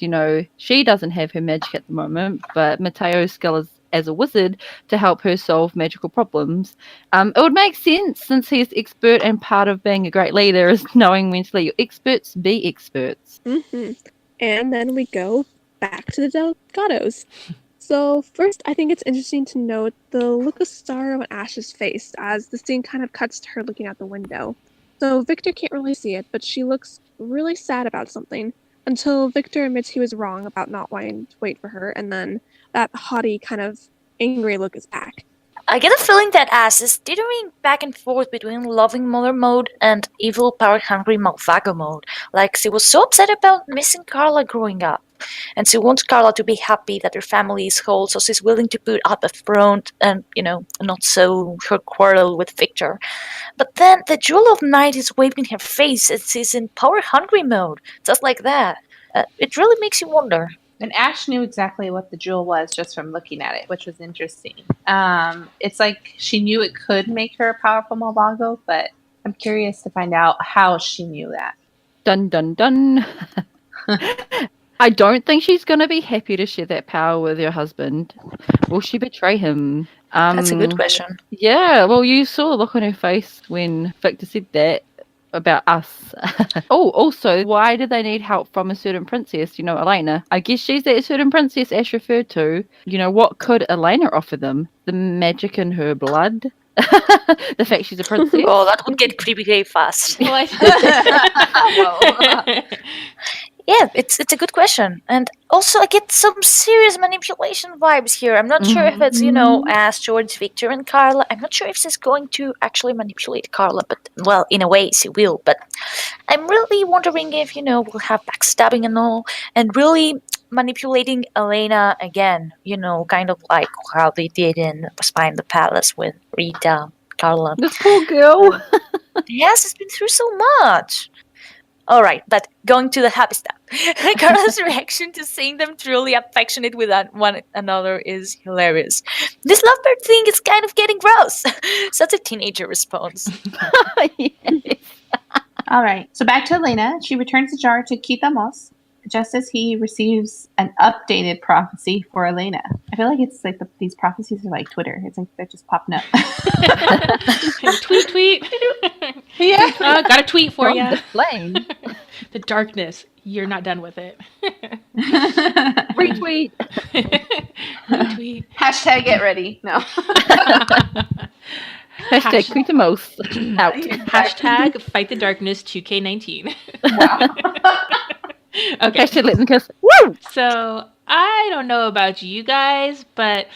she doesn't have her magic at the moment, but Mateo's skill as a wizard to help her solve magical problems. It would make sense since he's expert, and part of being a great leader is knowing when to let your experts be experts. And then we go back to the Delgados. So first, I think it's interesting to note the look of sorrow on Ash's face as the scene kind of cuts to her looking out the window. So Victor can't really see it, but she looks really sad about something until Victor admits he was wrong about not wanting to wait for her, and then that haughty kind of angry look is back. I get a feeling that Ash is teetering back and forth between loving mother mode and evil power-hungry Malvago mode. Like, she was so upset about missing Carla growing up. And she wants Carla to be happy that her family is whole, so she's willing to put up a front and, not so her quarrel with Victor. But then the Jewel of Night is waving in her face and she's in power-hungry mode, just like that. It really makes you wonder. And Ash knew exactly what the jewel was just from looking at it, which was interesting. It's like she knew it could make her a powerful Malvago, but I'm curious to find out how she knew that. Dun, dun, dun. I don't think she's going to be happy to share that power with her husband. Will she betray him? That's a good question. Yeah, well, you saw the look on her face when Victor said that. about us. Oh, also, why do they need help from a certain princess? Elena. I guess she's that certain princess Ash referred to. What could Elena offer them? The magic in her blood? The fact she's a princess? Oh, that would get creepy very fast. Well, Yeah, it's a good question. And also I get some serious manipulation vibes here. I'm not sure if it's, Ash, George, Victor, and Carla. I'm not sure if she's going to actually manipulate Carla, but, well, in a way she will. But I'm really wondering if, we'll have backstabbing and all, and really manipulating Elena again, kind of like how they did in Spy in the Palace with Rita, Carla. This poor girl. Yes, it's been through so much. All right, but going to the happy stuff. Carla's reaction to seeing them truly affectionate with one another is hilarious. This lovebird thing is kind of getting gross. Such a teenager response. Yes. All right. So back to Elena. She returns the jar to Quitamos just as he receives an updated prophecy for Elena. I feel like it's like these prophecies are like Twitter. It's like they're just popping up. Tweet. Yeah. Got a tweet for From you. the flame. The darkness. You're not done with it. Retweet. Retweet. Hashtag get ready. No. Hashtag Quitamos. Out. Hashtag fight the darkness 2K19. Wow. Okay. Hashtag let them kiss. Woo! So I don't know about you guys, but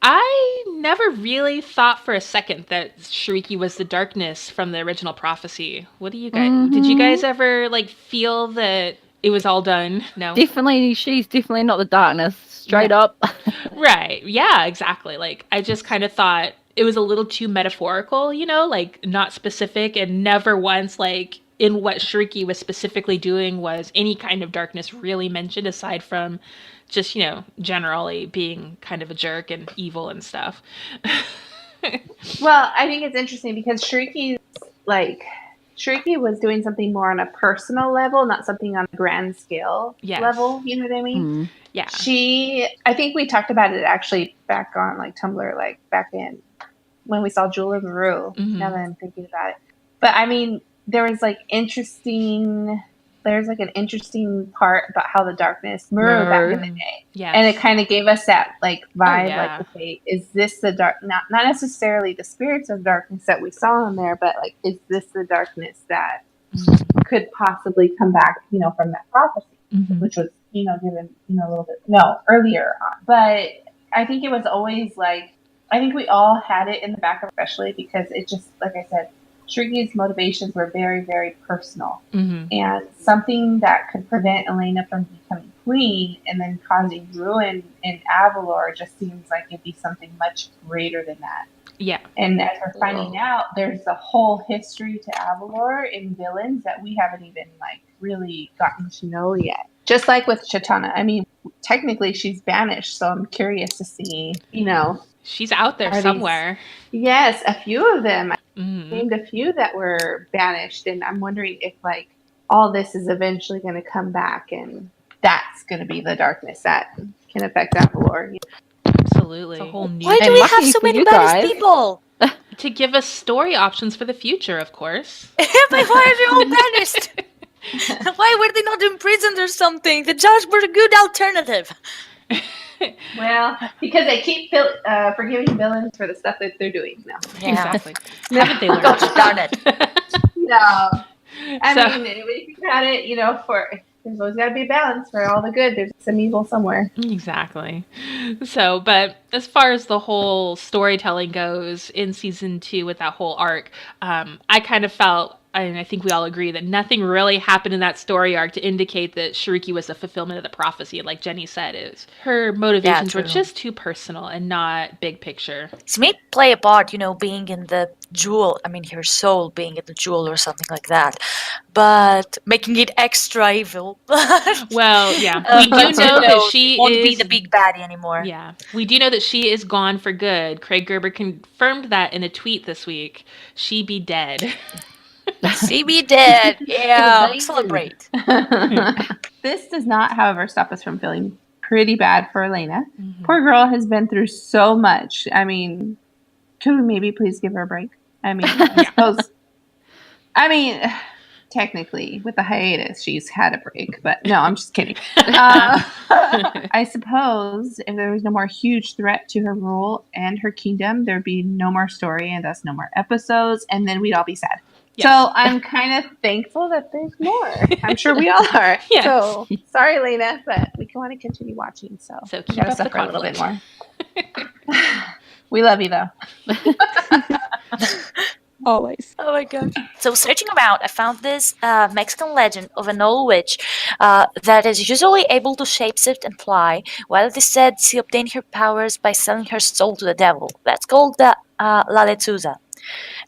I never really thought for a second that Shrieky was the darkness from the original prophecy. What do you guys? Did you guys ever feel that it was all done? No. Definitely, she's definitely not the darkness. Straight up. Right. Yeah. Exactly. I just kind of thought it was a little too metaphorical, not specific, and never once in what Shrieky was specifically doing was any kind of darkness really mentioned aside from just, generally being kind of a jerk and evil and stuff. Well, I think it's interesting because Shrieky was doing something more on a personal level, not something on a grand scale level. You know what I mean? Yeah. I think we talked about it actually back on Tumblr, back in when we saw Jewel of Maru, now that I'm thinking about it. But I mean, there was an interesting part about how the darkness Muru back in the day. Yeah. And it kind of gave us that vibe, okay, is this the dark, not necessarily the spirits of darkness that we saw in there, but is this the darkness that could possibly come back, from that prophecy, which was, given, a little bit, earlier on. But I think it was always I think we all had it in the back, especially because it just, like I said, Shrieky's motivations were very, very personal. And something that could prevent Elena from becoming queen and then causing ruin in Avalor just seems like it'd be something much greater than that. Yeah. And as we're finding out, there's a whole history to Avalor in villains that we haven't even really gotten to know yet. Just like with Chitana. I mean, technically she's banished, so I'm curious to see, She's out there somewhere. Yes, a few of them. Named a few that were banished, and I'm wondering if all this is eventually going to come back, and that's going to be the darkness that can affect Avalor. Absolutely. It's a whole new. Why do we have so many banished people? To give us story options for the future, of course. But why are they all banished? Why were they not imprisoned or something? The judge were a good alternative. Well, because they keep forgiving villains for the stuff that they're doing now. Yeah. Exactly. Haven't they learned? Gosh darn it. No. I mean, if you got it, there's always got to be a balance for all the good. There's some evil somewhere. Exactly. So, but as far as the whole storytelling goes in season 2 with that whole arc, I kind of felt, and I think we all agree, that nothing really happened in that story arc to indicate that Shrieky was the fulfillment of the prophecy. Like Jenny said, her motivations were just too personal and not big picture. She may play a part, being in the jewel. I mean, her soul being in the jewel or something like that. But making it extra evil. Well, yeah. We do know that she won't be the big baddie anymore. Yeah. We do know that she is gone for good. Craig Gerber confirmed that in a tweet this week. She be dead. She be dead. Yeah, celebrate. This does not, however, stop us from feeling pretty bad for Elena. Poor girl has been through so much. I mean, could we maybe please give her a break? I mean, I suppose I mean, technically, with the hiatus, she's had a break. But no, I'm just kidding. I suppose if there was no more huge threat to her rule and her kingdom, there'd be no more story and thus no more episodes, and then we'd all be sad. Yes. So I'm kind of thankful that there's more. I'm sure we all are. Yes. So sorry, Elena, but we want to continue watching. So So we keep gotta up the suffer a little bit conflict. more. We love you though. Always. Oh my god. So searching around, I found this Mexican legend of an old witch that is usually able to shapeshift and fly, while it is said she obtained her powers by selling her soul to the devil. That's called the La Lechuza.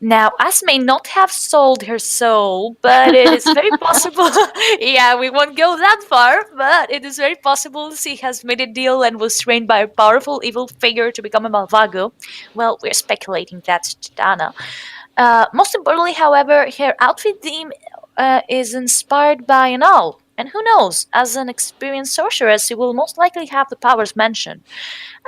Now, As may not have sold her soul, but it is very possible. Yeah, we won't go that far, but it is very possible she has made a deal and was trained by a powerful evil figure to become a Malvago. Well, we're speculating that's Chitana. Most importantly, however, her outfit theme is inspired by an owl. And who knows, as an experienced sorceress, she will most likely have the powers mentioned.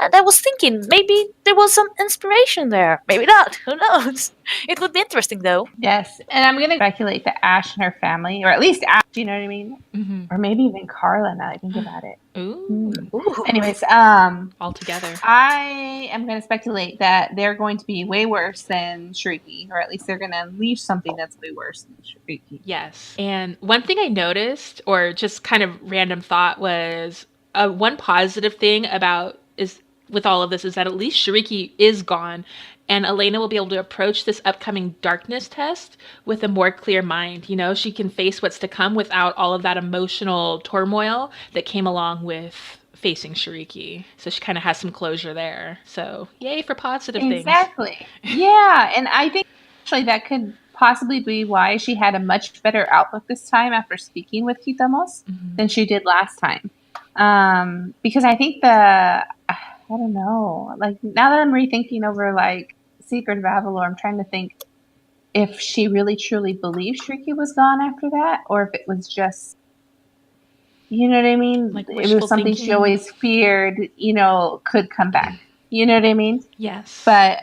And I was thinking, maybe there was some inspiration there. Maybe not. Who knows? It would be interesting, though. Yes, and I'm gonna speculate that Ash and her family, or at least Ash, you know what I mean, or maybe even Carla. Now that I think about it. Ooh. Ooh. Anyways, All together. I am going to speculate that they're going to be way worse than Shrieky, or at least they're going to unleash something that's way worse than Shrieky. Yes. And one thing I noticed, or just kind of random thought, was one positive thing about is with all of this is that at least Shrieky is gone, and Elena will be able to approach this upcoming darkness test with a more clear mind. You know, she can face what's to come without all of that emotional turmoil that came along with facing Shrieky. So she kind of has some closure there. So yay for positive things. Exactly. Yeah, and I think actually that could possibly be why she had a much better outlook this time after speaking with Kitamos than she did last time. Because I think I don't know, like now that I'm rethinking over like Secret of Avalor, I'm trying to think if she really truly believed Shrieky was gone after that, or if it was just, you know what I mean? Like it wishful was something she thinking? always feared, could come back. You know what I mean? Yes. But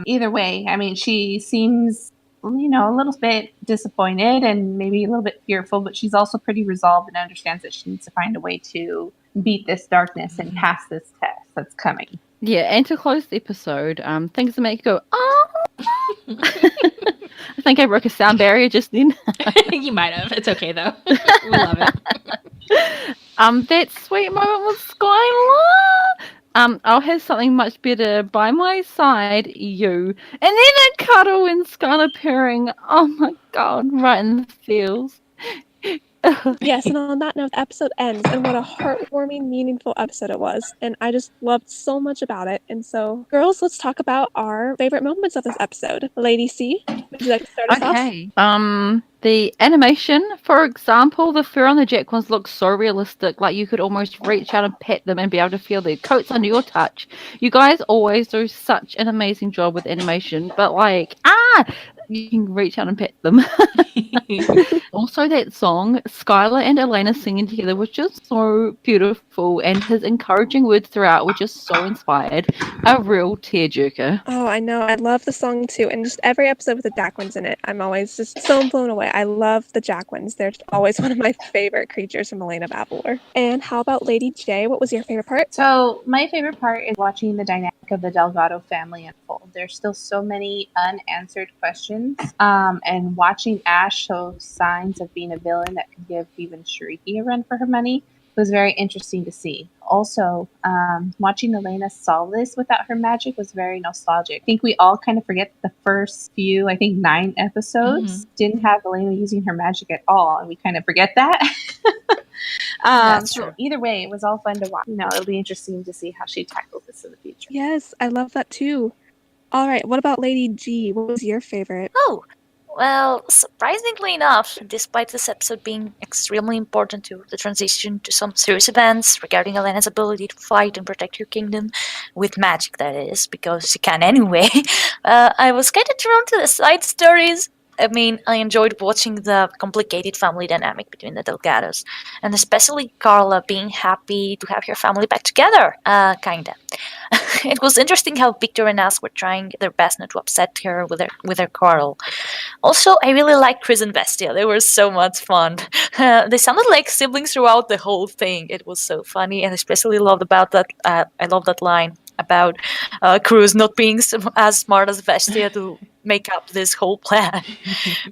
either way, I mean, she seems, a little bit disappointed and maybe a little bit fearful, but she's also pretty resolved and understands that she needs to find a way to beat this darkness and pass this test that's coming. Yeah, and to close the episode, things that make you go, oh. I think I broke a sound barrier just then. You might have. It's okay though. We love it. That sweet moment with Skylar. I'll have something much better by my side, you. And then a cuddle and Skylar purring. Oh my god, right in the feels. Yes, and on that note, the episode ends, and what a heartwarming, meaningful episode it was. And I just loved so much about it. And so, girls, let's talk about our favorite moments of this episode. Lady C, would you like to start us off? Okay. The animation, for example, the fur on the Jackwans looks so realistic. Like you could almost reach out and pet them and be able to feel their coats under your touch. You guys always do such an amazing job with animation, but you can reach out and pet them. Also, that song, Skylar and Elena singing together, was just so beautiful, and his encouraging words throughout were just so inspired. A real tearjerker. Oh, I know. I love the song too. And just every episode with the Jackwins in it, I'm always just so blown away. I love the Jackwins. They're always one of my favorite creatures from Elena of Avalor. And how about Lady J? What was your favorite part? So my favorite part is watching the dynamic of the Delgado family unfold. There's still so many unanswered questions. And watching Ash show signs of being a villain that could give even Shrieky a run for her money was very interesting to see. Also, watching Elena solve this without her magic was very nostalgic. I think we all kind of forget the first few, 9 episodes didn't have Elena using her magic at all, and we kind of forget that. That's so true. either way, it was all fun to watch. It'll be interesting to see how she tackles this in the future. Yes, I love that too. All right, what about Lady G? What was your favorite? Oh, well, surprisingly enough, despite this episode being extremely important to the transition to some serious events regarding Elena's ability to fight and protect her kingdom, with magic that is, because she can anyway, I was kind of drawn to the side stories. I mean, I enjoyed watching the complicated family dynamic between the Delgados, and especially Carla being happy to have her family back together, kinda. it was interesting how Victor and Ash were trying their best not to upset her with their quarrel. Also, I really liked Chris and Bestia. They were so much fun. They sounded like siblings throughout the whole thing. It was so funny, and I especially loved about that. I love that line about Cruz not being as smart as Bestia to make up this whole plan.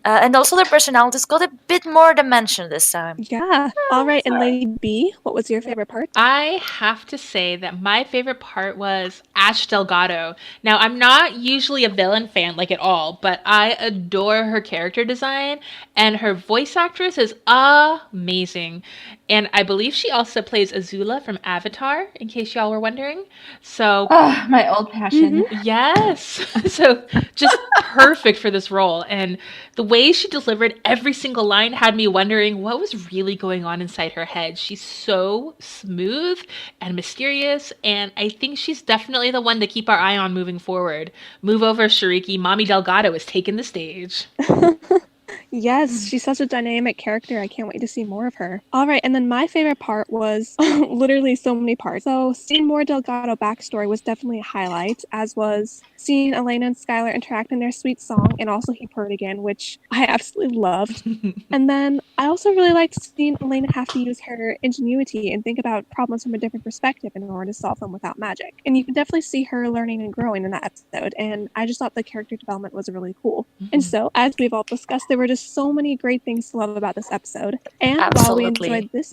And also their personalities got a bit more dimension this time. Yeah. All right. And Lady B, what was your favorite part? I have to say that my favorite part was Ash Delgado. Now, I'm not usually a villain fan, like at all, but I adore her character design, and her voice actress is amazing. And I believe she also plays Azula from Avatar, in case y'all were wondering. So, Oh, my old passion. yes. So, just perfect for this role. And the way she delivered every single line had me wondering what was really going on inside her head. She's so smooth and mysterious, and I think she's definitely the one to keep our eye on moving forward. Move over, Shariki. Mommy Delgado is taking the stage. Yes, she's such a dynamic character. I can't wait to see more of her. All right, and then my favorite part was literally so many parts. So seeing more Delgado backstory was definitely a highlight, as was seeing Elena and Skylar interact in their sweet song, and also he purred again, which I absolutely loved. And then I also really liked seeing Elena have to use her ingenuity and think about problems from a different perspective in order to solve them without magic. And you can definitely see her learning and growing in that episode, and I just thought the character development was really cool. And so, as we've all discussed, there were just so many great things to love about this episode. And while we Absolutely. enjoyed this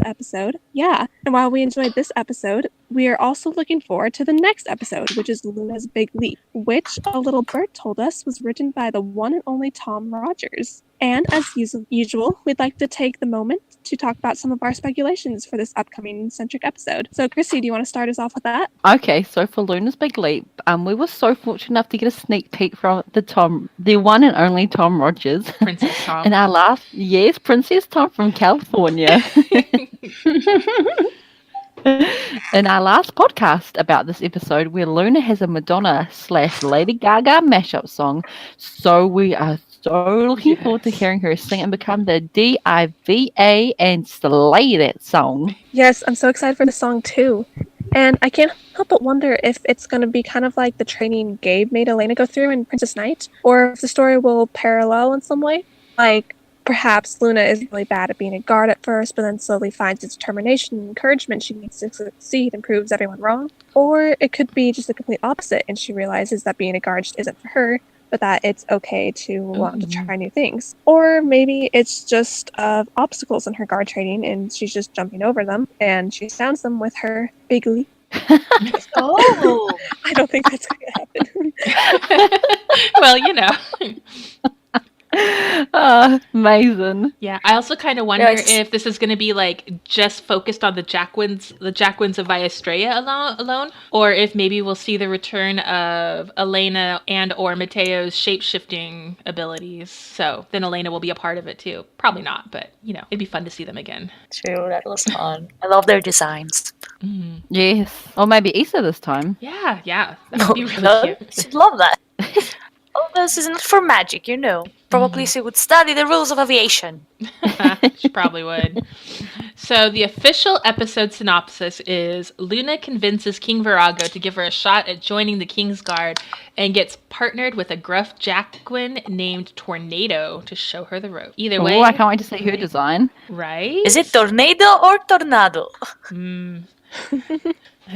episode, we are also looking forward to the next episode, which is Luna's Big Leap, which a little bird told us was written by the one and only Tom Rogers. And as usual, we'd like to take the moment to talk about some of our speculations for this upcoming centric episode. So, Chrissy, do you want to start us off with that? Okay, so for Luna's Big Leap, we were so fortunate enough to get a sneak peek from the one and only Tom Rogers. Princess Tom. And Princess Tom from California. In our last podcast about this episode, where Luna has a Madonna/Lady Gaga mashup song, so we are so looking forward to hearing her sing and become the diva and slay that song. Yes, I'm so excited for the song too. And I can't help but wonder if it's going to be kind of like the training Gabe made Elena go through in Princess Knight, or if the story will parallel in some way. Like, perhaps Luna is really bad at being a guard at first, but then slowly finds the determination and encouragement she needs to succeed and proves everyone wrong. Or it could be just the complete opposite, and she realizes that being a guard just isn't for her, but that it's okay to want to try new things. Or maybe it's just obstacles in her guard training, and she's just jumping over them, and she sounds them with her big leap. Oh, I don't think that's going to happen. Well, you know. Amazing. Yeah, I also kind of wonder Yes. if this is going to be like just focused on the Jacquins of Viastrea alone, or if maybe we'll see the return of Elena and or Mateo's shape-shifting abilities. So then Elena will be a part of it too. Probably not, but you know, it'd be fun to see them again. true. That was fun. I love their designs. Yes. Or maybe Issa this time. Yeah, that would be really No, cute. she'd love that. Oh, this isn't for magic, you know. Probably she would study the rules of aviation. She probably would. So the official episode synopsis is Luna convinces King Virago to give her a shot at joining the King's Guard and gets partnered with a gruff Jacquin named Tornado to show her the rope. Either way, Oh, I can't wait to see her design. right? Is it tornado or tornado? I'm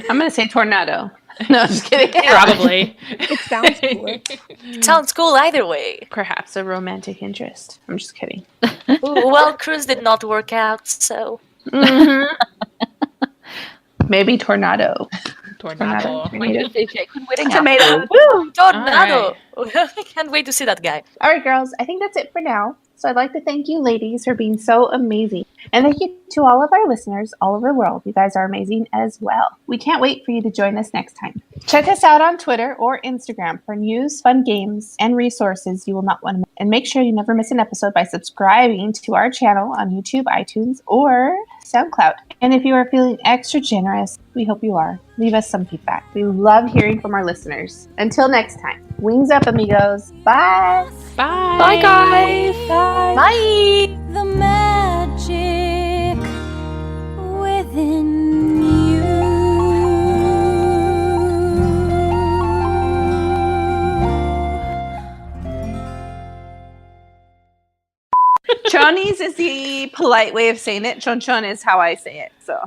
going to say tornado. No, just kidding. Probably. It sounds cooler. It sounds cool either way. Perhaps a romantic interest. I'm just kidding. Ooh, well, Cruz did not work out, so... Maybe tornado. Tornado. Tornado. Wedding Tomato. Woo! Tornado! I can't wait to see that guy. All right, girls. I think that's it for now. So I'd like to thank you ladies for being so amazing. And thank you to all of our listeners all over the world. You guys are amazing as well. We can't wait for you to join us next time. Check us out on Twitter or Instagram for news, fun games, and resources you will not want to miss. And make sure you never miss an episode by subscribing to our channel on YouTube, iTunes, or SoundCloud. And if you are feeling extra generous, we hope you are, leave us some feedback. We love hearing from our listeners. Until next time, wings up, amigos. Bye. Bye. Bye, guys. Bye! The magic within you. Chonchonies is the polite way of saying it. Chonchon is how I say it. So.